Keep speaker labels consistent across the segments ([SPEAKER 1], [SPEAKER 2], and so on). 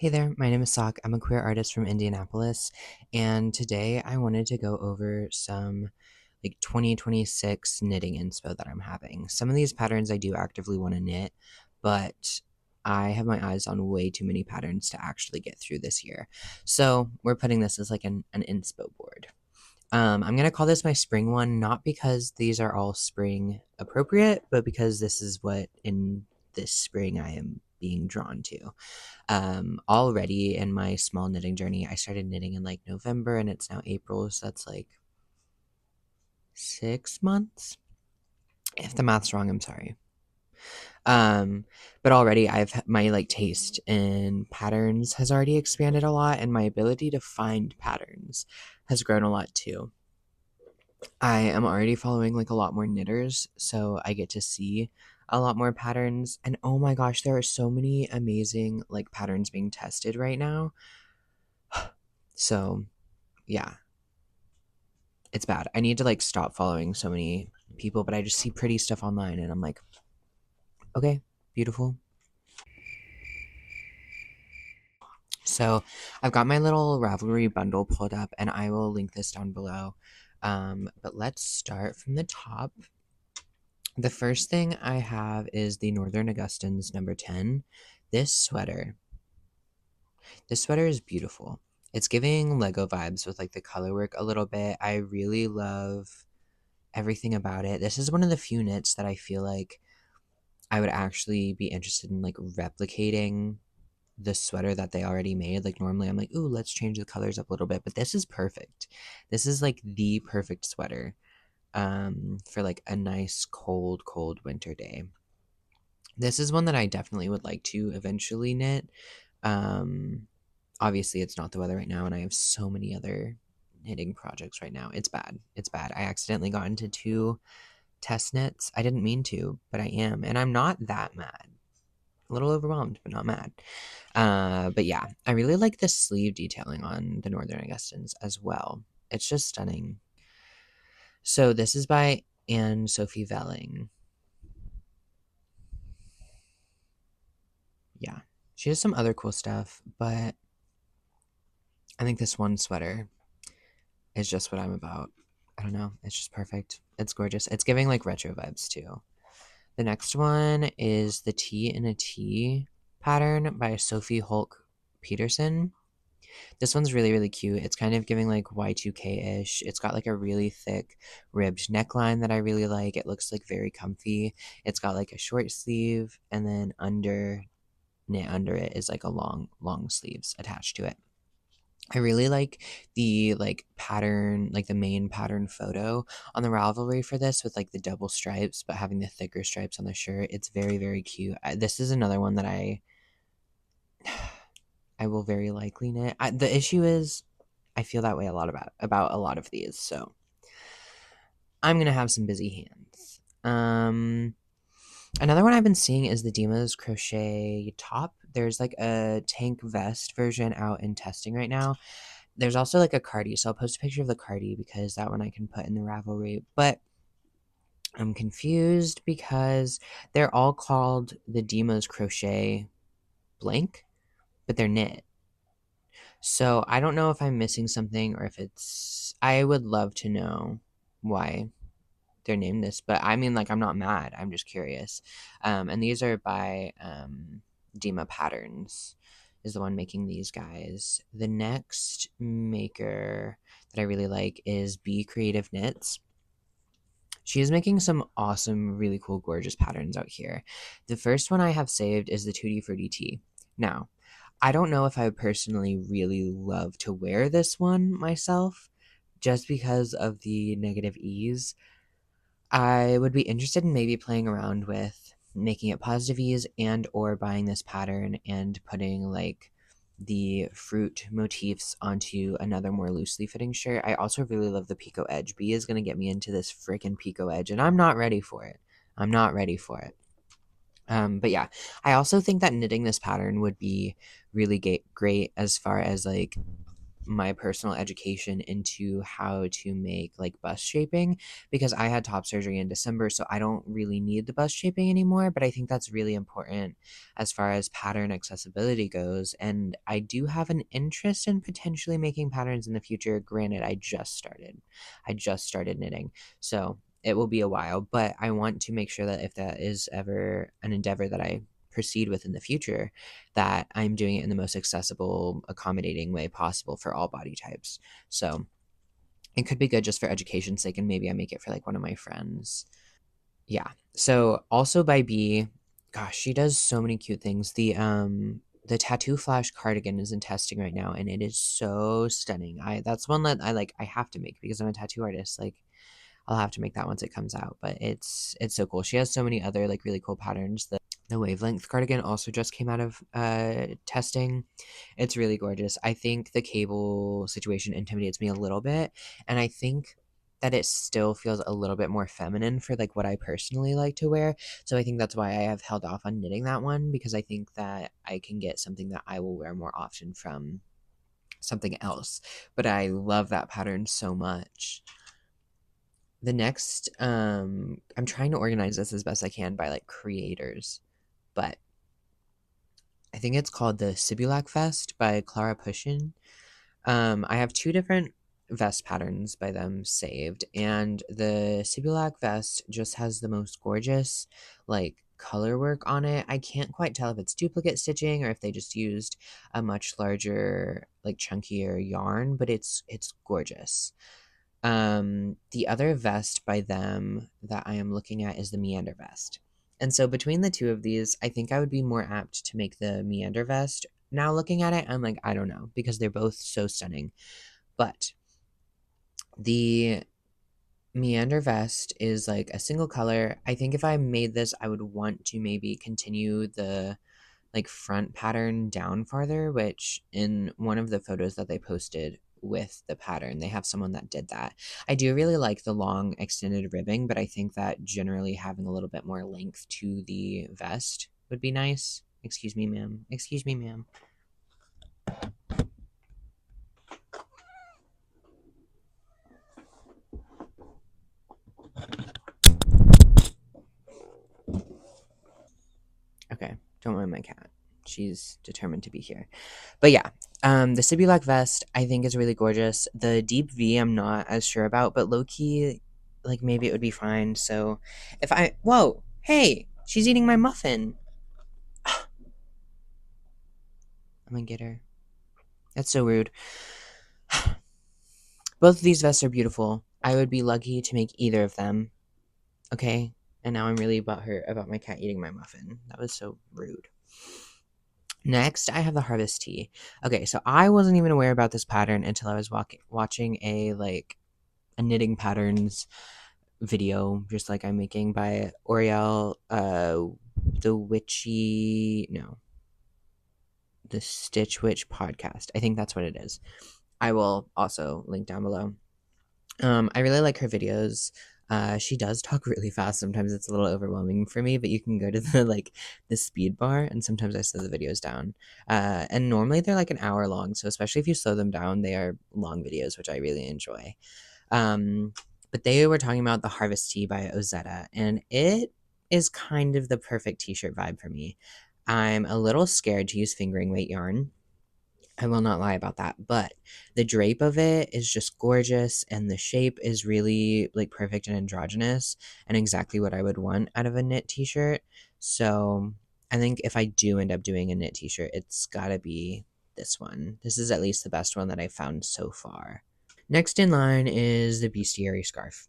[SPEAKER 1] Hey there, my name is Sak. I'm a queer artist from Indianapolis, and today I wanted to go over some 2026 knitting inspo that I'm having. Some of these patterns I do actively want to knit, but I have my eyes on way too many patterns to actually get through this year. So we're putting this as like an inspo board. I'm gonna call this my spring one, not because these are all spring appropriate, but because this is what in this spring I am being drawn to. Already in my small knitting journey, I started knitting in like November and it's now April, so that's like 6 months. If the math's wrong, I'm sorry. Um, but already my like taste in patterns has already expanded a lot, and my ability to find patterns has grown a lot too. I am already following like a lot more knitters, so I get to see a lot more patterns. And oh my gosh, there are so many amazing like patterns being tested right now. So yeah, it's bad. I need to like stop following so many people, but I just see pretty stuff online and I'm like, okay, beautiful. So I've got my little Ravelry bundle pulled up and I will link this down below. But let's start from the top. The first thing I have is the Northern Augustins number 10. This sweater. This sweater is beautiful. It's giving Lego vibes with like the color work a little bit. I really love everything about it. This is one of the few knits that I feel like I would actually be interested in like replicating the sweater that they already made. Like normally I'm like, ooh, let's change the colors up a little bit, but this is perfect. This is like the perfect sweater for like a nice cold winter day. This is one that I definitely would like to eventually knit. Um Obviously it's not the weather right now and I have so many other knitting projects right now. It's bad. It's bad. I accidentally got into two test knits. I didn't mean to, but I am, and I'm not that mad. A little overwhelmed, but not mad. But yeah, I really like the sleeve detailing on the Northern Augustins as well. It's just stunning. So this is by Anne Sophie Velling. Yeah, she has some other cool stuff, but I think this one sweater is just what I'm about. I don't know. It's just perfect. It's gorgeous. It's giving like retro vibes too. The next one is the T in a T pattern by Sophie Hulk Peterson. This one's really cute. It's kind of giving like Y2K-ish. It's got like a really thick ribbed neckline that I really like. It looks like very comfy. It's got like a short sleeve and then knit under it is like a long sleeves attached to it. I really like the like pattern, like the main pattern photo on the Ravelry for this with like the double stripes, but having the thicker stripes on the shirt. It's very cute. This is another one that I will very likely knit. The issue is I feel that way a lot about a lot of these, so I'm gonna have some busy hands. Another one I've been seeing is the Dima's crochet top. There's like a tank vest version out in testing right now. There's also like a cardi, so I'll post a picture of the cardi because that one I can put in the Ravelry. But I'm confused because they're all called the Dima's crochet blank, but they're knit. So I don't know if I'm missing something or if it's. I would love to know why they're named this, but I mean, like, I'm not mad. I'm just curious. And these are by Dima Patterns, is the one making these guys. The next maker that I really like is Be Creative Knits. She is making some awesome, really cool, gorgeous patterns out here. The first one I have saved is the Tutti Frutti Tea. Now, I don't know if I would personally really love to wear this one myself, just because of the negative ease. I would be interested in maybe playing around with making it positive ease and or buying this pattern and putting like the fruit motifs onto another more loosely fitting shirt. I also really love the Pico Edge. B is going to get me into this freaking Pico Edge and I'm not ready for it. I'm not ready for it. But yeah, I also think that knitting this pattern would be really great as far as like my personal education into how to make like bust shaping, because I had top surgery in December, so I don't really need the bust shaping anymore. But I think that's really important as far as pattern accessibility goes. And I do have an interest in potentially making patterns in the future. Granted, I just started knitting. So it will be a while, but I want to make sure that if that is ever an endeavor that I proceed with in the future, that I'm doing it in the most accessible, accommodating way possible for all body types. So it could be good just for education's sake, and maybe I make it for like one of my friends. Yeah. So also by B, gosh, she does so many cute things. The tattoo flash cardigan is in testing right now, and it is so stunning. That's one that I have to make because I'm a tattoo artist. Like I'll have to make that once it comes out, but it's so cool. She has so many other like really cool patterns. The wavelength cardigan also just came out of testing. It's really gorgeous. I think the cable situation intimidates me a little bit, and I think that it still feels a little bit more feminine for like what I personally like to wear. So I think that's why I have held off on knitting that one, because I think that I can get something that I will wear more often from something else. But I love that pattern so much. The next, I'm trying to organize this as best I can by like creators, but I think it's called the Sibulak Vest by Clara Pushin. I have two different vest patterns by them saved, and the Sibulak vest just has the most gorgeous like color work on it. I can't quite tell if it's duplicate stitching or if they just used a much larger, like chunkier yarn, but it's gorgeous. The other vest by them that I am looking at is the Meander vest. And so between the two of these, I think I would be more apt to make the Meander vest. Now looking at it, I'm like, I don't know, because they're both so stunning. But the Meander vest is like a single color. I think if I made this, I would want to maybe continue the like front pattern down farther, which in one of the photos that they posted with the pattern, they have someone that did that. I do really like the long extended ribbing, but I think that generally having a little bit more length to the vest would be nice. Excuse me, ma'am. Excuse me, ma'am. Okay, don't mind my cat. She's determined to be here. But yeah, the Sibulak vest I think is really gorgeous. The deep V I'm not as sure about, but low key, like maybe it would be fine. So if I whoa, hey, she's eating my muffin. I'm gonna get her. That's so rude. Both of these vests are beautiful. I would be lucky to make either of them. Okay, and now I'm really butthurt about my cat eating my muffin. That was so rude. Next, I have the Harvest Tea. Okay, so I wasn't even aware about this pattern until I was watching a knitting patterns video, just like I'm making by Oriel, the Witchy, no, the Stitch Witch podcast. I think that's what it is. I will also link down below. I really like her videos. She does talk really fast. Sometimes it's a little overwhelming for me, but you can go to the speed bar, and sometimes I slow the videos down. And normally they're like an hour long, so especially if you slow them down, they are long videos, which I really enjoy. Um, but they were talking about the Harvest Tea by Ozetta, and it is kind of the perfect t-shirt vibe for me. I'm a little scared to use fingering weight yarn. I will not lie about that, but the drape of it is just gorgeous, and the shape is really like perfect and androgynous, and exactly what I would want out of a knit t-shirt. So I think if I do end up doing a knit t-shirt, it's gotta be this one. This is at least the best one that I've found so far. Next in line is the Bestiary scarf.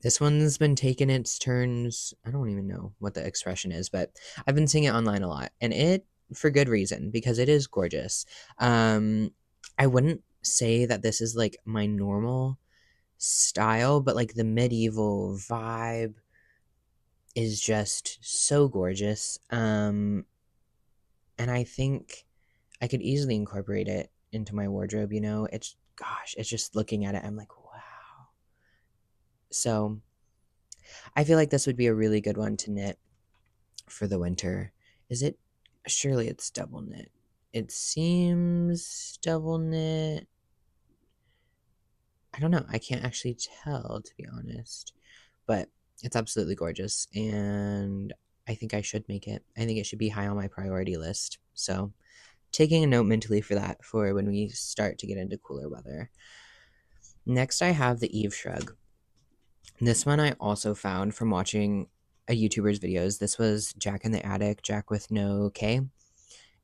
[SPEAKER 1] This one's been taking its turns. I don't even know what the expression is, but I've been seeing it online a lot, and it for good reason, because it is gorgeous. I wouldn't say that this is like my normal style, but like the medieval vibe is just so gorgeous. And I think I could easily incorporate it into my wardrobe, you know? It's gosh, it's just looking at it, I'm like, wow. So I feel like this would be a really good one to knit for the winter. Is it? Surely it's double knit. It seems double knit. I don't know. I can't actually tell, to be honest. But it's absolutely gorgeous. And I think I should make it. I think it should be high on my priority list. So taking a note mentally for that for when we start to get into cooler weather. Next, I have the Eve Shrug. This one I also found from watching a YouTuber's videos. This was Jack in the Attic, Jack with no K.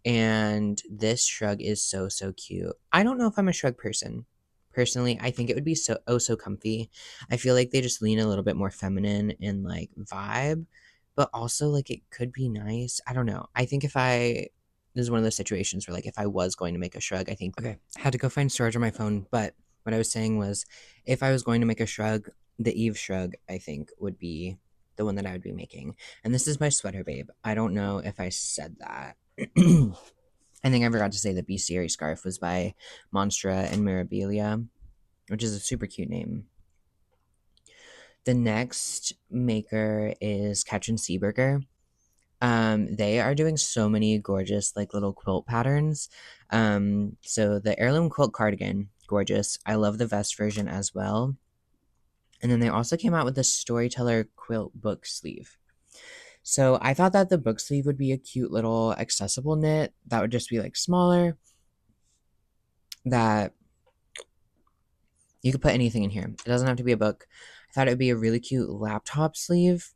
[SPEAKER 1] And this shrug is so, so cute. I don't know if I'm a shrug person. Personally, I think it would be so oh so comfy. I feel like they just lean a little bit more feminine and like vibe, but also like it could be nice. I don't know. I think if I this is one of those situations where like if I was going to make a shrug, I think okay, I had to go find storage on my phone, but what I was saying was if I was going to make a shrug, the Eve shrug I think would be the one that I would be making. And this is my sweater babe. I don't know if I said that. I think I forgot to say the bestiary scarf was by Monstra and Mirabilia, which is a super cute name. The next maker is Catch and Seaburger. They are doing so many gorgeous like little quilt patterns. So the heirloom quilt cardigan, gorgeous. I love the vest version as well. And then they also came out with the storyteller quilt book sleeve. So I thought that the book sleeve would be a cute little accessible knit that would just be like smaller, that you could put anything in here. It doesn't have to be a book. I thought it would be a really cute laptop sleeve.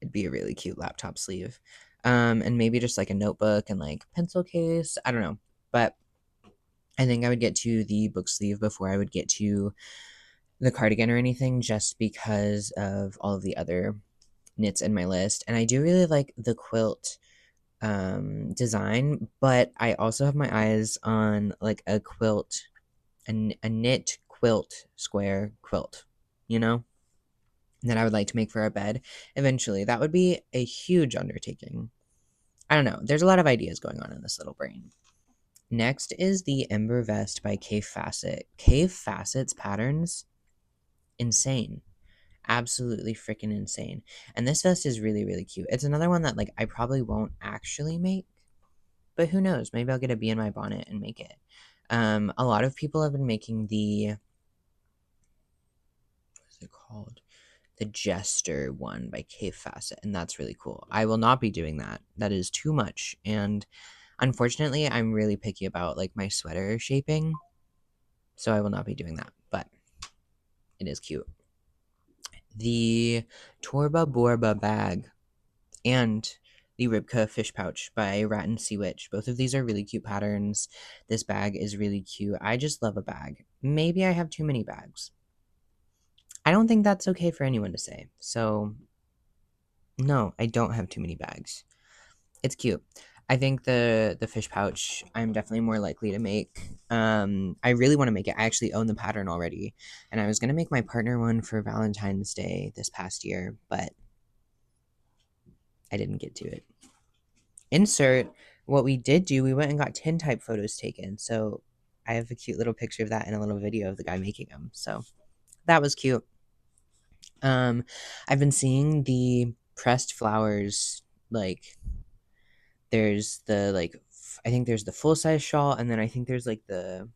[SPEAKER 1] It'd be a really cute laptop sleeve. And maybe just like a notebook and like pencil case. I don't know. But I think I would get to the book sleeve before I would get to the cardigan or anything, just because of all of the other knits in my list. And I do really like the quilt design, but I also have my eyes on like a quilt, a knit quilt square quilt, you know, that I would like to make for our bed eventually. That would be a huge undertaking. I don't know. There's a lot of ideas going on in this little brain. Next is the Ember Vest by Cave Facet. Cave Facet's patterns, insane. Absolutely freaking insane. And this vest is really, really cute. It's another one that like I probably won't actually make, but who knows? Maybe I'll get a bee in my bonnet and make it. A lot of people have been making the what's it called? The Jester one by Cave Facet, and that's really cool. I will not be doing that. That is too much. And unfortunately, I'm really picky about like my sweater shaping, so I will not be doing that. But it is cute. The Torba Borba bag and the Ribka fish pouch by Rat and Sea Witch. Both of these are really cute patterns. This bag is really cute. I just love a bag. Maybe I have too many bags. I don't think that's okay for anyone to say. So, no, I don't have too many bags. It's cute. I think the fish pouch I'm definitely more likely to make. I really want to make it. I actually own the pattern already, and I was gonna make my partner one for Valentine's Day this past year, but I didn't get to it. Insert what we did do. We went and got tintype photos taken, so I have a cute little picture of that and a little video of the guy making them. So that was cute. I've been seeing the pressed flowers, like there's the like I think there's the full size shawl, and then I think there's like the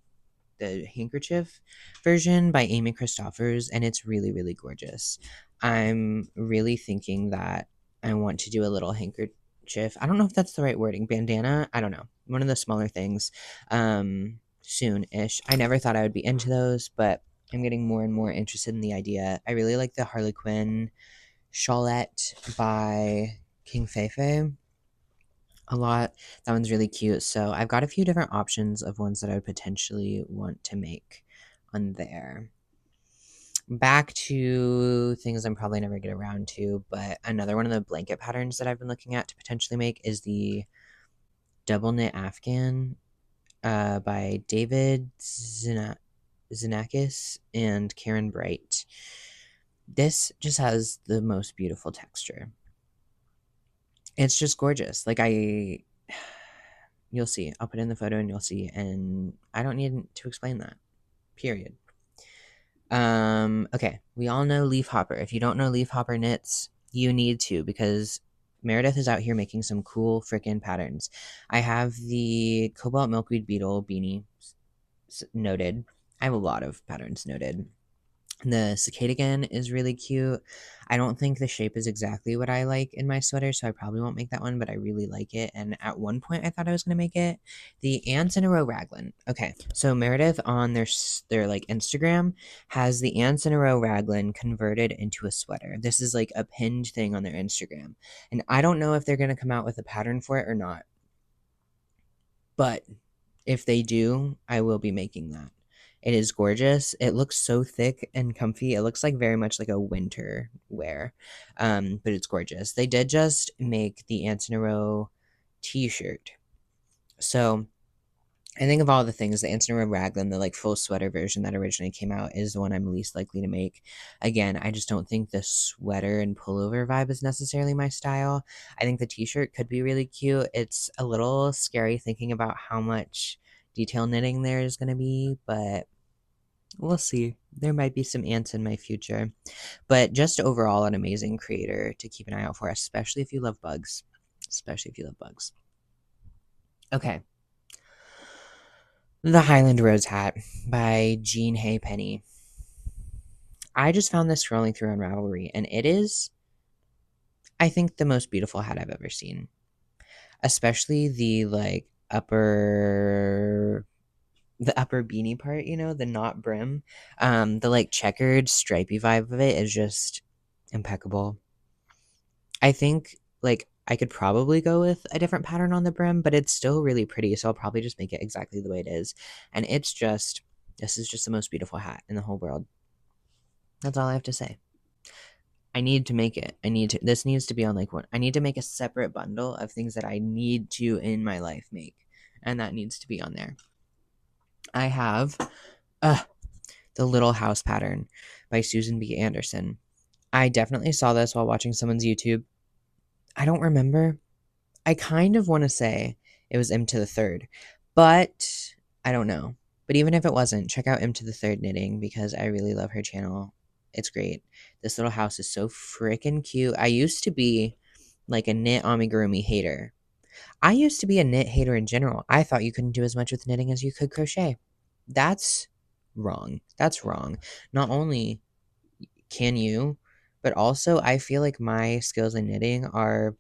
[SPEAKER 1] handkerchief version by Amy Christoffers, and it's really, really gorgeous. I'm really thinking that I want to do a little handkerchief. I don't know if that's the right wording. Bandana? I don't know. One of the smaller things. Soon-ish. I never thought I would be into those, but I'm getting more and more interested in the idea. I really like the Harley Quinn shawlette by King Feifei a lot. That one's really cute. So I've got a few different options of ones that I would potentially want to make on there. Back to things I'm probably never get around to, but another one of the blanket patterns that I've been looking at to potentially make is the double knit Afghan by David Zinakis and Karen Bright. This just has the most beautiful texture. It's just gorgeous. Like you'll see. I'll put in the photo and you'll see. And I don't need to explain that. Period. Okay. We all know leaf hopper. If you don't know leaf hopper knits, you need to, because Meredith is out here making some cool freaking patterns. I have the Cobalt Milkweed Beetle beanie noted. I have a lot of patterns noted. The cicadagan is really cute. I don't think the shape is exactly what I like in my sweater, so I probably won't make that one, but I really like it. And at one point, I thought I was gonna make it. The ants in a row raglan. Okay, so Meredith on their like Instagram has the ants in a row raglan converted into a sweater. This is like a pinned thing on their Instagram, and I don't know if they're gonna come out with a pattern for it or not. But if they do, I will be making that. It is gorgeous. It looks so thick and comfy. It looks like very much like a winter wear, but it's gorgeous. They did just make the Ants in a Row t-shirt. So I think of all the things, the Ants in a Row raglan, the like full sweater version that originally came out, is the one I'm least likely to make. Again, I just don't think the sweater and pullover vibe is necessarily my style. I think the t-shirt could be really cute. It's a little scary thinking about how much detail knitting there is going to be, but we'll see. There might be some ants in my future. But just overall, an amazing creator to keep an eye out for, especially if you love bugs. Especially if you love bugs. Okay. The Highland Rose Hat by Jean Hay Penny. I just found this scrolling through on Ravelry, and it is, I think, the most beautiful hat I've ever seen. Especially the like upper beanie part, the knot brim. The like checkered stripy vibe of it is just impeccable. I think like I could probably go with a different pattern on the brim, but it's still really pretty, so I'll probably just make it exactly the way it is. And this is just the most beautiful hat in the whole world. That's all I have to say. I need to make it. This needs to be on like one. I need to make a separate bundle of things that I need to in my life make. And that needs to be on there. I have the Little House Pattern by Susan B. Anderson. I definitely saw this while watching someone's YouTube. I don't remember. I kind of want to say it was M to the third, but I don't know. But even if it wasn't, check out M to the third knitting because I really love her channel. It's great. This little house is so freaking cute. I used to be like a knit amigurumi hater. I used to be a knit hater in general. I thought you couldn't do as much with knitting as you could crochet. That's wrong. That's wrong. Not only can you, but also I feel like my skills in knitting are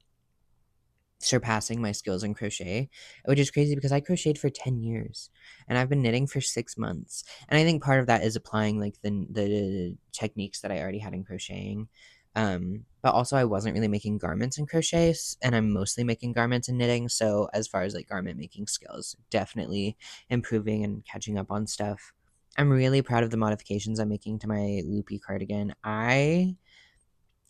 [SPEAKER 1] surpassing my skills in crochet, which is crazy because I crocheted for 10 years and I've been knitting for 6 months. And I think part of that is applying like the techniques that I already had in crocheting. But also I wasn't really making garments in crochet and I'm mostly making garments in knitting. So as far as like garment making skills, definitely improving and catching up on stuff. I'm really proud of the modifications I'm making to my loopy cardigan.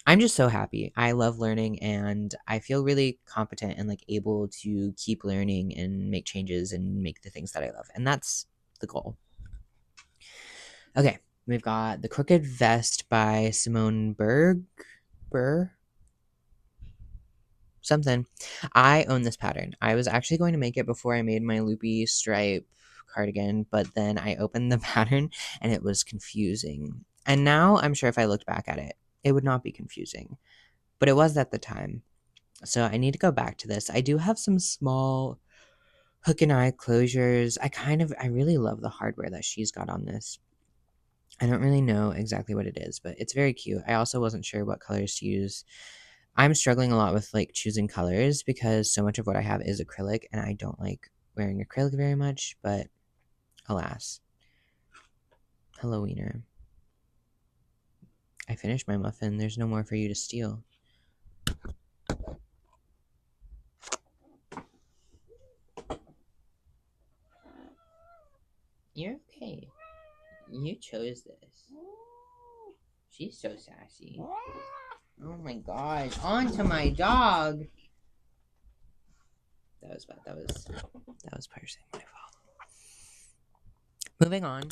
[SPEAKER 1] I'm just so happy. I love learning and I feel really competent and like able to keep learning and make changes and make the things that I love. And that's the goal. Okay, we've got The Crooked Vest by Simone Burr, something. I own this pattern. I was actually going to make it before I made my loopy stripe cardigan, but then I opened the pattern and it was confusing. And now I'm sure if I looked back at it, it would not be confusing. But it was at the time. So I need to go back to this. I do have some small hook and eye closures. I really love the hardware that she's got on this. I don't really know exactly what it is, but it's very cute. I also wasn't sure what colors to use. I'm struggling a lot with like choosing colors because so much of what I have is acrylic and I don't like wearing acrylic very much, but alas. Hello, Wiener. I finished my muffin. There's no more for you to steal. You're okay. You chose this. She's so sassy. Oh my gosh. On to my dog. That was bad. That was partially my fault. Moving on.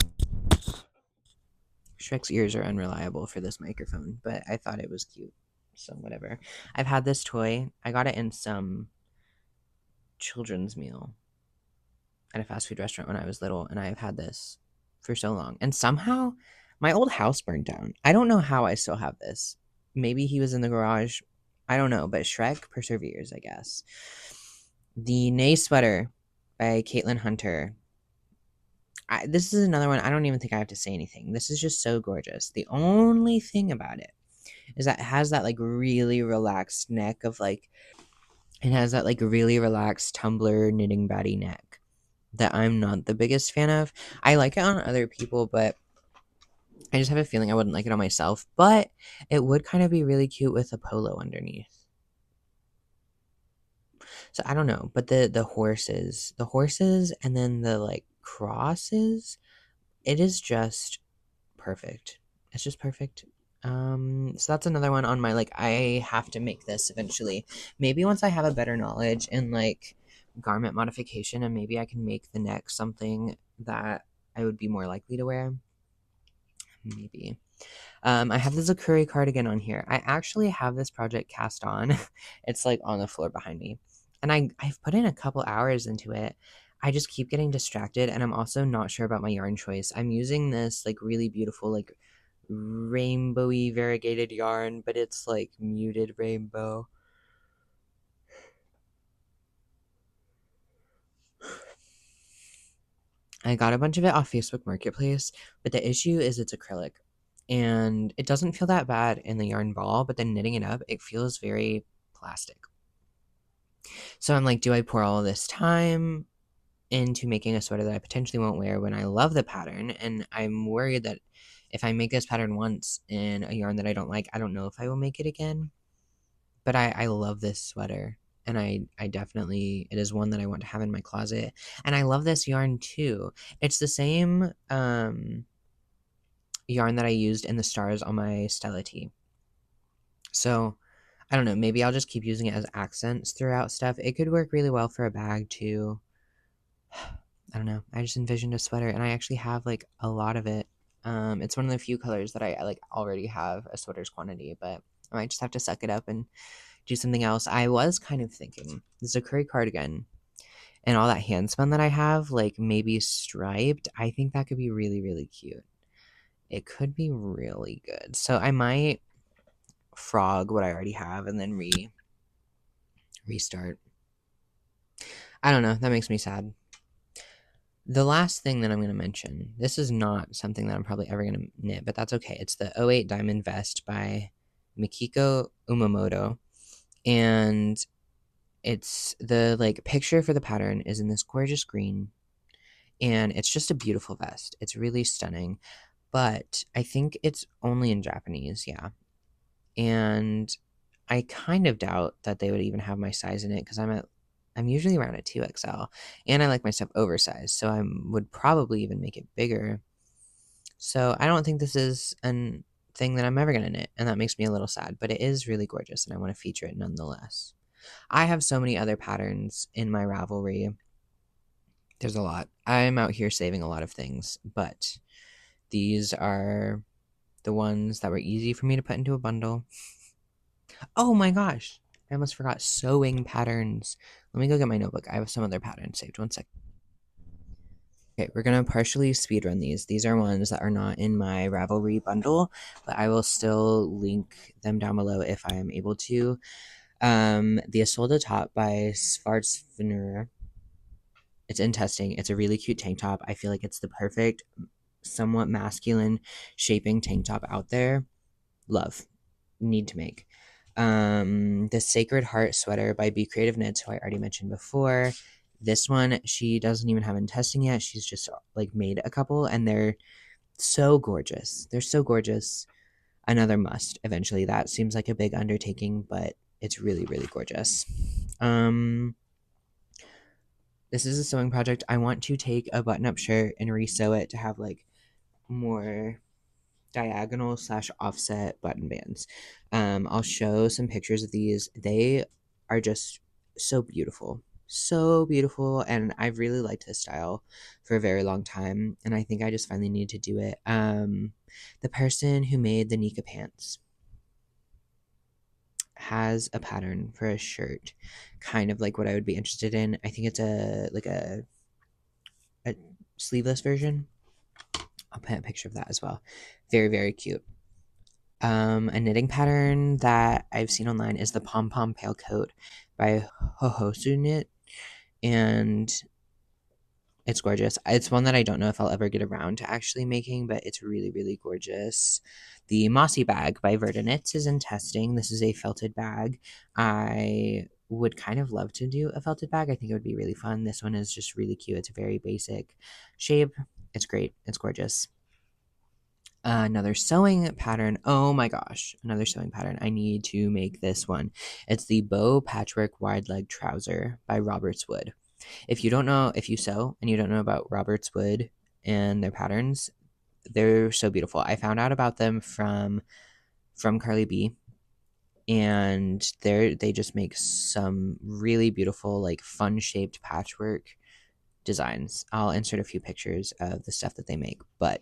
[SPEAKER 1] Shrek's ears are unreliable for this microphone, but I thought it was cute. So whatever. I've had this toy. I got it in some children's meal at a fast food restaurant when I was little, and I've had this for so long. And somehow my old house burned down. I don't know how I still have this. Maybe he was in the garage. I don't know, but Shrek perseveres, I guess. The Nay Sweater by Caitlin Hunter. This is another one. I don't even think I have to say anything. This is just so gorgeous. The only thing about it is that it has that like really relaxed neck of like, it has that like really relaxed tumbler knitting baddie neck that I'm not the biggest fan of. I like it on other people, but I just have a feeling I wouldn't like it on myself. But it would kind of be really cute with a polo underneath. So I don't know, but the horses and then the like crosses, it is just perfect. It's just perfect. So that's another one on my like I have to make this eventually. Maybe once I have a better knowledge in like garment modification, and maybe I can make the neck something that I would be more likely to wear. Maybe. I have the Zakuri cardigan on here. I actually have this project cast on. It's like on the floor behind me. And I've put in a couple hours into it. I just keep getting distracted, and I'm also not sure about my yarn choice. I'm using this like really beautiful like rainbowy variegated yarn, but it's like muted rainbow. I got a bunch of it off Facebook Marketplace, but the issue is it's acrylic. And it doesn't feel that bad in the yarn ball, but then knitting it up, it feels very plastic. So I'm like, do I pour all this time into making a sweater that I potentially won't wear when I love the pattern? And I'm worried that if I make this pattern once in a yarn that I don't like, I don't know if I will make it again. But I love this sweater. And I definitely, it is one that I want to have in my closet. And I love this yarn too. It's the same yarn that I used in the stars on my Stella tee. So I don't know, maybe I'll just keep using it as accents throughout stuff. It could work really well for a bag too. I don't know. I just envisioned a sweater, and I actually have like a lot of it. It's one of the few colors that I like already have a sweater's quantity, but I might just have to suck it up and do something else. I was kind of thinking this is a curry cardigan and all that handspun that I have, like maybe striped. I think that could be really, really cute. It could be really good. So I might frog what I already have and then restart. I don't know. That makes me sad. The last thing that I'm going to mention, this is not something that I'm probably ever going to knit, but that's okay. It's the '08 Diamond Vest by Mikiko Umamoto. And it's the like picture for the pattern is in this gorgeous green. And it's just a beautiful vest. It's really stunning. But I think it's only in Japanese, yeah. And I kind of doubt that they would even have my size in it because I'm usually around a 2XL, and I like my stuff oversized, so I would probably even make it bigger. So I don't think this is an thing that I'm ever gonna knit, and that makes me a little sad, but it is really gorgeous and I want to feature it nonetheless. I have so many other patterns in my Ravelry. There's a lot. I'm out here saving a lot of things, but these are the ones that were easy for me to put into a bundle. Oh my gosh. I almost forgot sewing patterns. Let me go get my notebook. I have some other patterns saved. One sec. Okay, we're gonna partially speedrun these. These are ones that are not in my Ravelry bundle, but I will still link them down below if I am able to. The Isolde top by Svartsvner. It's in testing. It's a really cute tank top. I feel like it's the perfect, somewhat masculine shaping tank top out there. Love. Need to make. The Sacred Heart sweater by Be Creative Knits, who I already mentioned before. This one, she doesn't even have in testing yet. She's just like made a couple, and they're so gorgeous. They're so gorgeous. Another must eventually. That seems like a big undertaking, but it's really, really gorgeous. This is a sewing project. I want to take a button-up shirt and resew it to have like more diagonal slash offset button bands. I'll show some pictures of these. They are just so beautiful. So beautiful. And I've really liked this style for a very long time. And I think I just finally need to do it. The person who made the Nika pants has a pattern for a shirt, kind of like what I would be interested in. I think it's a sleeveless version. I'll put a picture of that as well. Very, very cute. A knitting pattern that I've seen online is the Pom Pom Pale Coat by Hohosu Knit, and it's gorgeous. It's one that I don't know if I'll ever get around to actually making, but it's really, really gorgeous. The Mossy Bag by Verda Knits is in testing. This is a felted bag. I would kind of love to do a felted bag. I think it would be really fun. This one is just really cute. It's a very basic shape. It's great. It's gorgeous. Another sewing pattern. Oh my gosh, another sewing pattern. I need to make this one. It's the Bow Patchwork Wide Leg Trouser by Roberts Wood. If you don't know, if you sew and you don't know about Roberts Wood and their patterns, they're so beautiful. I found out about them from Carly B, and they just make some really beautiful, like fun shaped patchwork designs. I'll insert a few pictures of the stuff that they make, but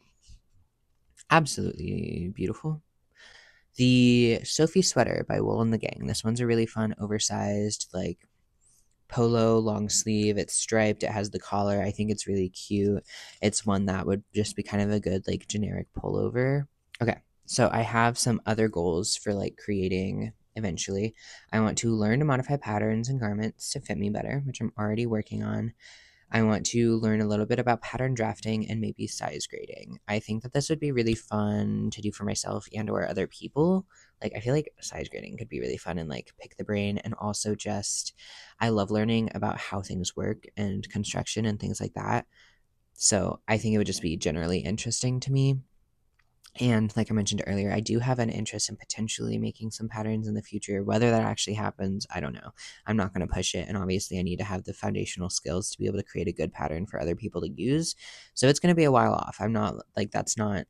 [SPEAKER 1] absolutely beautiful. The Sophie Sweater by Wool and the Gang. This one's a really fun, oversized, like polo long sleeve. It's striped. It has the collar. I think it's really cute. It's one that would just be kind of a good, like, generic pullover. Okay, so I have some other goals for like creating eventually. I want to learn to modify patterns and garments to fit me better, which I'm already working on. I want to learn a little bit about pattern drafting and maybe size grading. I think that this would be really fun to do for myself and or other people. Like I feel like size grading could be really fun and like pick the brain, and also just I love learning about how things work and construction and things like that. So I think it would just be generally interesting to me. And like I mentioned earlier, I do have an interest in potentially making some patterns in the future. Whether that actually happens, I don't know. I'm not going to push it. And obviously, I need to have the foundational skills to be able to create a good pattern for other people to use. So it's going to be a while off. I'm not like, that's not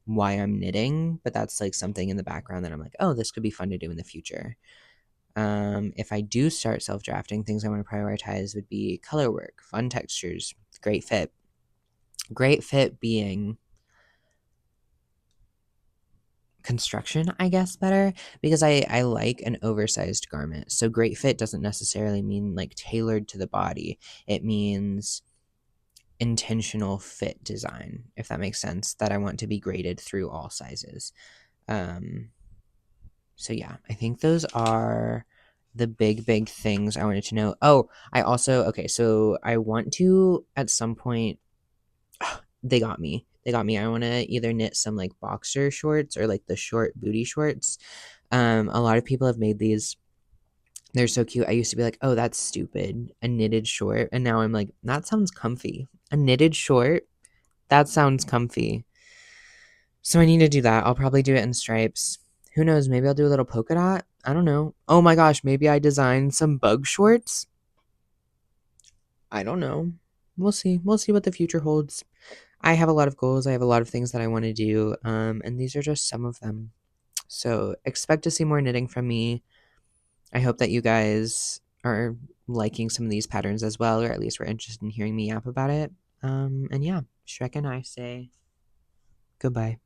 [SPEAKER 1] why I'm knitting, but that's like something in the background that I'm like, oh, this could be fun to do in the future. If I do start self drafting, things I want to prioritize would be color work, fun textures, great fit. Great fit being construction, I guess, better, because I like an oversized garment. So great fit doesn't necessarily mean like tailored to the body. It means intentional fit design, if that makes sense, that I want to be graded through all sizes. Um so yeah, I think those are the big things I wanted to know. Oh, I also okay, so I want to at some point they got me. They got me. I want to either knit some like boxer shorts or like the short booty shorts. A lot of people have made these. They're so cute. I used to be like, oh, that's stupid. A knitted short. And now I'm like, that sounds comfy. A knitted short? That sounds comfy. So I need to do that. I'll probably do it in stripes. Who knows? Maybe I'll do a little polka dot. I don't know. Oh my gosh, maybe I design some bug shorts. I don't know. We'll see. We'll see what the future holds. I have a lot of goals. I have a lot of things that I want to do, and these are just some of them. So expect to see more knitting from me. I hope that you guys are liking some of these patterns as well, or at least were interested in hearing me yap about it. And yeah, Shrek and I say goodbye.